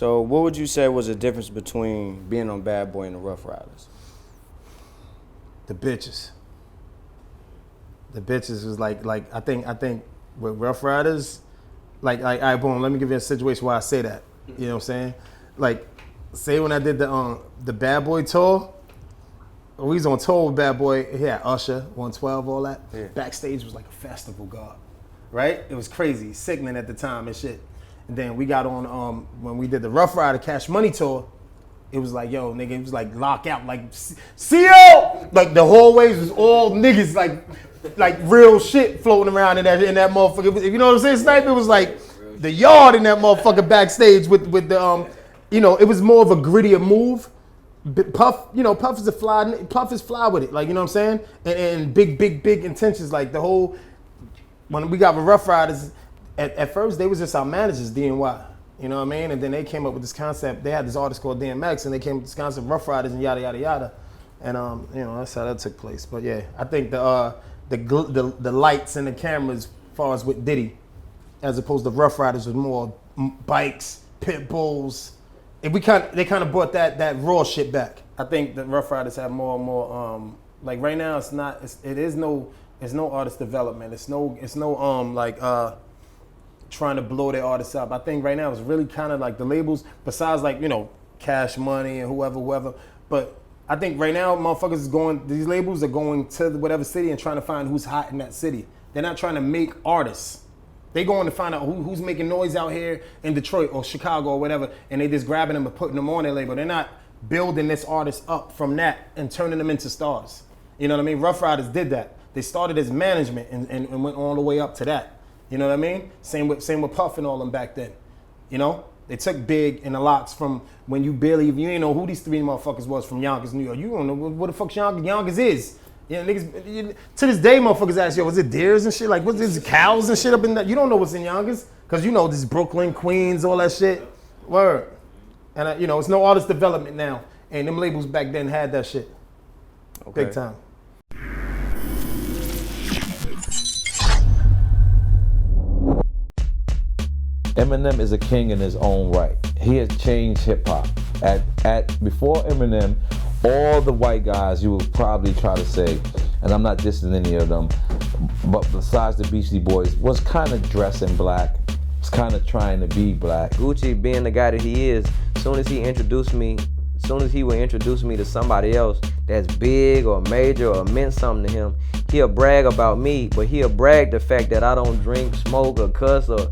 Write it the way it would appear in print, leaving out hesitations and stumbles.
So what would you say was the difference between being on Bad Boy and the Ruff Ryders? The bitches. The bitches was like I think with Ruff Ryders, like all right, boom, let me give you a situation why I say that. You know what I'm saying? Like, say when I did the Bad Boy tour, we was on tour with Bad Boy, he had Usher, 112, all that. Yeah. Backstage was like a festival, God. Right? It was crazy, sickening at the time and shit. And then we got on, when we did the Ruff Ryder Cash Money tour, it was like, yo, nigga, it was like lockout, like, CO! Like the hallways was all niggas, like real shit floating around in that motherfucker. You know what I'm saying, Snipe? It was like the yard in that motherfucker backstage with the, it was more of a grittier move. Puff, Puff is fly with it, like, you know what I'm saying? And big intentions, like the whole, when we got with Ruff Ryders, at first they was just our managers, DNY, you know what I mean? And then they came up with this concept, they had this artist called DMX, and they came up with this concept, Ruff Ryders and yada, yada, yada. And, that's how that took place. But yeah, I think the lights and the cameras, as far as with Diddy, as opposed to Ruff Ryders, was more bikes, pit bulls. And they kind of brought that raw shit back. I think the Ruff Ryders have more and more, like right now it's no artist development. It's no trying to blow their artists up. I think right now it's really kind of like the labels, besides like, Cash Money and whoever. But I think right now these labels are going to whatever city and trying to find who's hot in that city. They're not trying to make artists. They going to find out who's making noise out here in Detroit or Chicago or whatever, and they just grabbing them and putting them on their label. They're not building this artist up from that and turning them into stars. You know what I mean? Ruff Ryders did that. They started as management and went all the way up to that. You know what I mean? Same with Puff and all them back then. They took Big and the Locks from when you ain't know who these three motherfuckers was from Yonkers, New York. You don't know what the fuck Yonkers is. Niggas, to this day, motherfuckers ask, yo, was it deers and shit? Like, what's this, cows and shit up in that? You don't know what's in Yonkers, because this Brooklyn, Queens, all that shit. Word. And, it's no artist development now. And them labels back then had that shit. Okay. Big time. Eminem is a king in his own right. He has changed hip hop. Before Eminem, all the white guys you would probably try to say, and I'm not dissing any of them, but besides the Beastie Boys, was kind of dressing black, was kind of trying to be black. Gucci being the guy that he is, as soon as he would introduce me to somebody else that's big or major or meant something to him, he'll brag about me, but he'll brag the fact that I don't drink, smoke, or cuss, or